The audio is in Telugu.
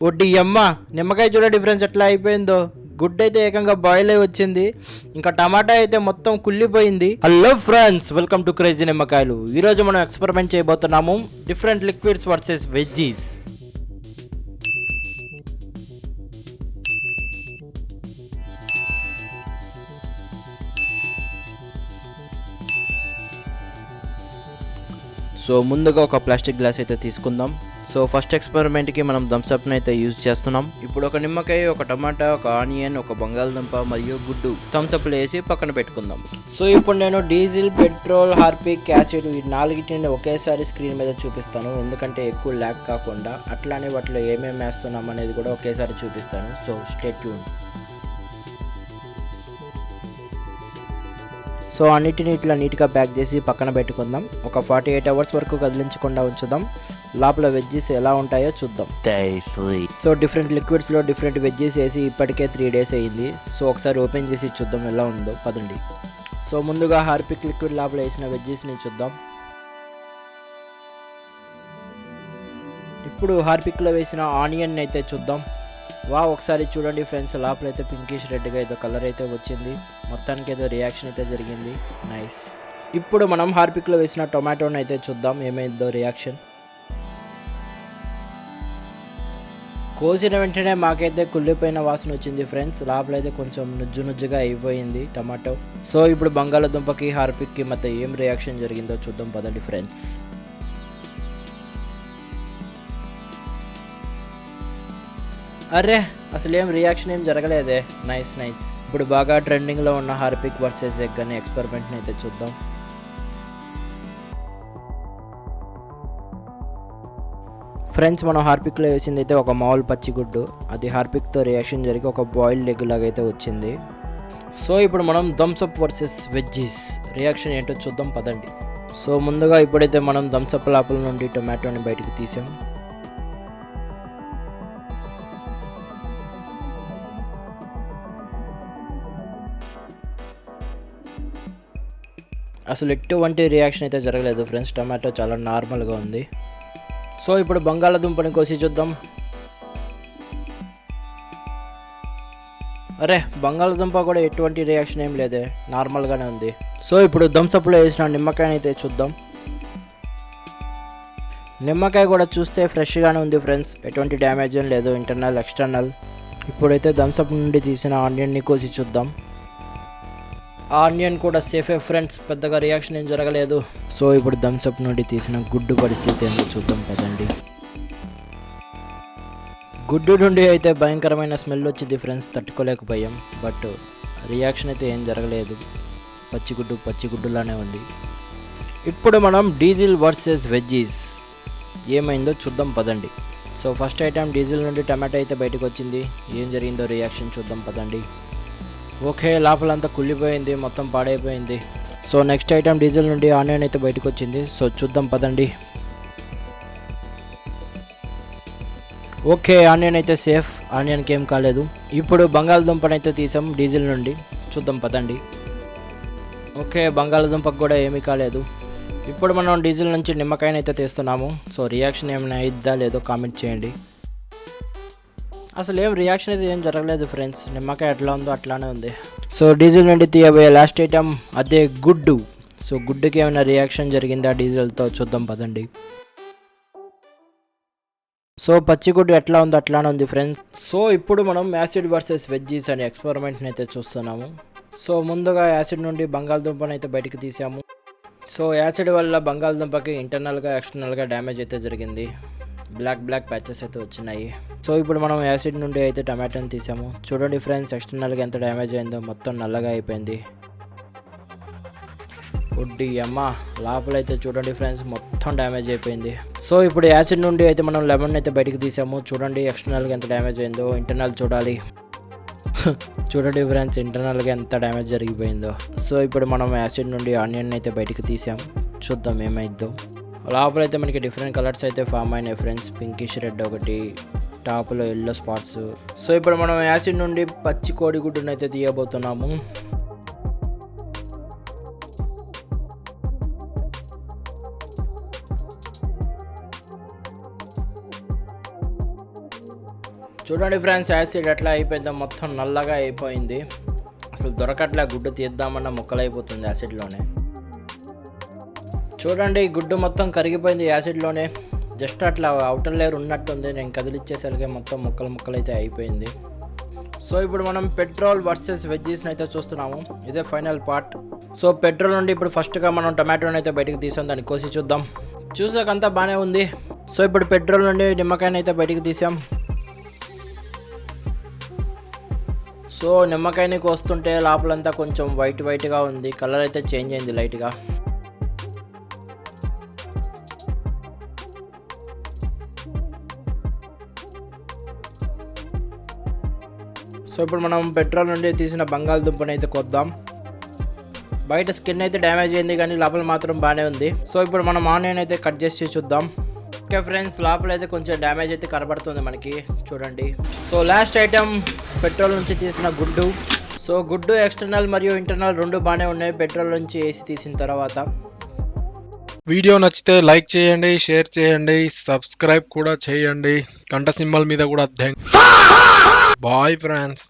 ఒడ్డి అమ్మ నిమ్మకాయ చూడ డిఫరెన్స్ ఎట్లా అయిపోయిందో. గుడ్డు అయితే ఏకంగా బాయిల్ అయి వచ్చింది, ఇంకా టమాటా అయితే మొత్తం కుళ్ళిపోయింది. Hello friends, welcome to crazy నిమ్మకాయలు. ఈరోజు మనం ఎక్స్పెరిమెంట్ చేయబోతున్నాము different liquids versus veggies. So ముందుగా ఒక ప్లాస్టిక్ గ్లాస్ అయితే తీసుకుందాం. సో ఫస్ట్ ఎక్స్పెరిమెంట్కి మనం థమ్స్అప్ని అయితే యూజ్ చేస్తున్నాం. ఇప్పుడు ఒక నిమ్మకాయ, ఒక టమాటా, ఒక ఆనియన్, ఒక బంగాళదుంప మరియు గుడ్డు థమ్స్అప్లో వేసి పక్కన పెట్టుకుందాం. సో ఇప్పుడు నేను డీజిల్, పెట్రోల్, హార్పిక్, యాసిడ్ ఈ నాలుగిటిని ఒకేసారి స్క్రీన్ మీద చూపిస్తాను, ఎందుకంటే ఎక్కువ ల్యాగ్ కాకుండా. అట్లానే వాటిలో ఏమేమి వేస్తున్నాం అనేది కూడా ఒకేసారి చూపిస్తాను. So stay tune. సో అన్నిటిని ఇట్లా నీట్గా ప్యాక్ చేసి పక్కన పెట్టుకుందాం. ఒక 48 అవర్స్ వరకు కదిలించకుండా ఉంచుదాం. లోపల వెజ్జెస్ ఎలా ఉంటాయో చూద్దాం. సో డిఫరెంట్ లిక్విడ్స్లో డిఫరెంట్ వెజ్జెస్ వేసి ఇప్పటికే 3 days అయ్యింది. సో ఒకసారి ఓపెన్ చేసి చూద్దాం ఎలా ఉందో, పదండి. సో ముందుగా హార్పిక్ లిక్విడ్ లోపల వేసిన వెజ్జెస్ని చూద్దాం. ఇప్పుడు హార్పిక్లో వేసిన ఆనియన్ అయితే చూద్దాం. ఒకసారి చూడండి ఫ్రెండ్స్, లోపల అయితే పింకిష్ రెడ్గా ఏదో కలర్ అయితే వచ్చింది. మొత్తానికి ఏదో రియాక్షన్ అయితే జరిగింది. నైస్. ఇప్పుడు మనం హార్పిక్లో వేసిన టొమాటోని అయితే చూద్దాం ఏమైందో రియాక్షన్. కోసిన వెంటనే మాకైతే కుళ్ళిపోయిన వాసన వచ్చింది ఫ్రెండ్స్. లోపల అయితే కొంచెం నుజ్జుగా అయిపోయింది టమాటో. సో ఇప్పుడు బంగాళదుంపకి హార్పిక్కి మధ్య ఏం రియాక్షన్ జరిగిందో చూద్దాం, పదండి ఫ్రెండ్స్. అరే అసలు ఏం రియాక్షన్ ఏం జరగలేదే. నైస్. ఇప్పుడు బాగా ట్రెండింగ్లో ఉన్న హార్పిక్ వర్సెస్ ఎగ్ అనే ఎక్స్పెరిమెంట్ని అయితే చూద్దాం. ఫ్రెండ్స్, మనం హార్పిక్లో వేసింది అయితే ఒక మామూలు పచ్చిగుడ్డు. అది హార్పిక్తో రియాక్షన్ జరిగి ఒక బాయిల్డ్ ఎగ్ లాగా అయితే వచ్చింది. సో ఇప్పుడు మనం థమ్స్అప్ వర్సెస్ వెజ్జీస్ రియాక్షన్ ఏంటో చూద్దాం, పదండి. సో ముందుగా ఇప్పుడైతే మనం థమ్స్అప్ లోపల నుండి టొమాటోని బయటకు తీసాం. అసలు ఎటువంటి రియాక్షన్ అయితే జరగలేదు ఫ్రెండ్స్. టమాటో చాలా నార్మల్గా ఉంది. సో ఇప్పుడు బంగాళదుంపని కోసి చూద్దాం. అరే బంగాళదుంప కూడా ఎటువంటి రియాక్షన్ ఏం లేదే, నార్మల్గానే ఉంది. సో ఇప్పుడు థమ్స్అప్లో వేసిన నిమ్మకాయని అయితే చూద్దాం. నిమ్మకాయ కూడా చూస్తే ఫ్రెష్గానే ఉంది ఫ్రెండ్స్, ఎటువంటి డ్యామేజ్ ఏం లేదు, ఇంటర్నల్ ఎక్స్టర్నల్. ఇప్పుడైతే థమ్స్అప్ నుండి తీసిన ఆనియన్ని కోసి చూద్దాం. ఆనియన్ కూడా సేఫే ఫ్రెండ్స్, పెద్దగా రియాక్షన్ ఏం జరగలేదు. సో ఇప్పుడు థమ్స్అప్ నుండి తీసిన గుడ్డు పరిస్థితి ఏంటో చూద్దాం, పదండి. గుడ్డు నుండి అయితే భయంకరమైన స్మెల్ వచ్చింది ఫ్రెండ్స్, తట్టుకోలేకపోయాం. బట్ రియాక్షన్ అయితే ఏం జరగలేదు, పచ్చిగుడ్డులానే ఉంది. ఇప్పుడు మనం డీజిల్ వర్సెస్ వెజ్జీస్ ఏమైందో చూద్దాం, పదండి. సో ఫస్ట్ ఐటమ్ డీజిల్ నుండి టమాటో అయితే బయటకు వచ్చింది. ఏం జరిగిందో రియాక్షన్ చూద్దాం, పదండి. ఓకే, లోపలంతా కుళ్ళిపోయింది, మొత్తం పాడైపోయింది. సో నెక్స్ట్ ఐటమ్ డీజిల్ నుండి ఆనియన్ అయితే బయటకు వచ్చింది. సో చూద్దాం, పదండి. ఓకే, ఆనియన్ అయితే సేఫ్, ఆనియన్కి ఏం కాలేదు. ఇప్పుడు బంగాళదుంపని అయితే తీసాం డీజిల్ నుండి, చూద్దాం, పదండి. ఓకే, బంగాళదుంపకు కూడా ఏమీ కాలేదు. ఇప్పుడు మనం డీజిల్ నుంచి నిమ్మకాయని అయితే తీస్తున్నాము. సో రియాక్షన్ ఏమైనా అయిద్దా లేదో కామెంట్ చేయండి. అసలు ఏం రియాక్షన్ అయితే ఏం జరగలేదు ఫ్రెండ్స్, నిమ్మకాయ ఎట్లా ఉందో అట్లానే ఉంది. సో డీజిల్ నుండి తీయబోయే లాస్ట్ ఐటమ్ అదే గుడ్డు. సో గుడ్డుకి ఏమైనా రియాక్షన్ జరిగిందా డీజిల్తో చూద్దాం, పదండి. సో పచ్చిగుడ్డు ఎట్లా ఉందో అట్లానే ఉంది ఫ్రెండ్స్. సో ఇప్పుడు మనం యాసిడ్ వర్సెస్ వెజ్జీస్ అనే ఎక్స్పెరిమెంట్ని అయితే చూస్తున్నాము. సో ముందుగా యాసిడ్ నుండి బంగాళదుంపని అయితే బయటకు తీసాము. సో యాసిడ్ వల్ల బంగాళదుంపకి ఇంటర్నల్గా ఎక్స్టర్నల్గా డ్యామేజ్ అయితే జరిగింది, బ్లాక్ ప్యాచెస్ అయితే వచ్చినాయి. సో ఇప్పుడు మనం యాసిడ్ నుండి అయితే టమాటోని తీసాము. చూడండి ఫ్రెండ్స్, ఎక్స్టర్నల్గా ఎంత డ్యామేజ్ అయిందో, మొత్తం నల్లగా అయిపోయింది. ఒడ్డి అమ్మ, లోపలైతే చూడండి ఫ్రెండ్స్, మొత్తం డ్యామేజ్ అయిపోయింది. సో ఇప్పుడు యాసిడ్ నుండి అయితే మనం లెమన్ అయితే బయటకు తీసాము. చూడండి ఎక్స్టర్నల్గా ఎంత డ్యామేజ్ అయిందో, ఇంటర్నల్ చూడాలి. చూడండి ఫ్రెండ్స్, ఇంటర్నల్గా ఎంత డ్యామేజ్ జరిగిపోయిందో. సో ఇప్పుడు మనం యాసిడ్ నుండి ఆనియన్ అయితే బయటకు తీసాం, చూద్దాం ఏమైందో. లోపల అయితే మనకి డిఫరెంట్ కలర్స్ అయితే ఫామ్ అయినాయి ఫ్రెండ్స్, పింకిష్ రెడ్ ఒకటి, టాప్లో ఎల్లో స్పాట్స్. సో ఇప్పుడు మనం యాసిడ్ నుండి పచ్చి కోడిగుడ్డును అయితే తీయబోతున్నాము. చూడండి ఫ్రెండ్స్, యాసిడ్ ఎట్లా అయిపోయిందో మొత్తం నల్లగా అయిపోయింది. అసలు దొరకట్లే, గుడ్డు తీద్దామన్న ముక్కలైపోతుంది యాసిడ్లోనే. చూడండి గుడ్డు మొత్తం కరిగిపోయింది యాసిడ్లోనే. జస్ట్ అట్లా అవుటర్ లేయర్ ఉన్నట్టుంది. నేను కదిలిచ్చేసరికి మొత్తం ముక్కలైతే అయిపోయింది. సో ఇప్పుడు మనం పెట్రోల్ వర్సెస్ వెజ్జీస్ని అయితే చూస్తున్నాము. ఇదే ఫైనల్ పార్ట్. సో పెట్రోల్ నుండి ఇప్పుడు ఫస్ట్గా మనం టమాటోని అయితే బయటకు తీసాం. దాన్ని కోసి చూద్దాం. చూసాకంతా బాగానే ఉంది. సో ఇప్పుడు పెట్రోల్ నుండి నిమ్మకాయని అయితే బయటకు తీసాం. సో నిమ్మకాయని కోస్తుంటే లోపలంతా కొంచెం వైట్గా ఉంది. కలర్ అయితే చేంజ్ అయింది లైట్గా. సో ఇప్పుడు మనం పెట్రోల్ నుండి తీసిన బంగాళదుంపని అయితే కొద్దాం. బయట స్కిన్ అయితే డ్యామేజ్ అయింది కానీ లోపల మాత్రం బాగానే ఉంది. సో ఇప్పుడు మనం ఆనియన్ అయితే కట్ చేసి చూద్దాం. ఓకే ఫ్రెండ్స్, లోపల అయితే కొంచెం డ్యామేజ్ అయితే కనబడుతుంది మనకి, చూడండి. సో లాస్ట్ ఐటమ్ పెట్రోల్ నుంచి తీసిన గుడ్డు. సో గుడ్డు ఎక్స్టర్నల్ మరియు ఇంటర్నల్ రెండు బాగానే ఉన్నాయి పెట్రోల్ నుంచి వేసి తీసిన తర్వాత. వీడియో నచ్చితే లైక్ చేయండి, షేర్ చేయండి, సబ్స్క్రైబ్ కూడా చేయండి. గంట సింబల్ మీద కూడా బాయ్ ఫ్రెండ్స్.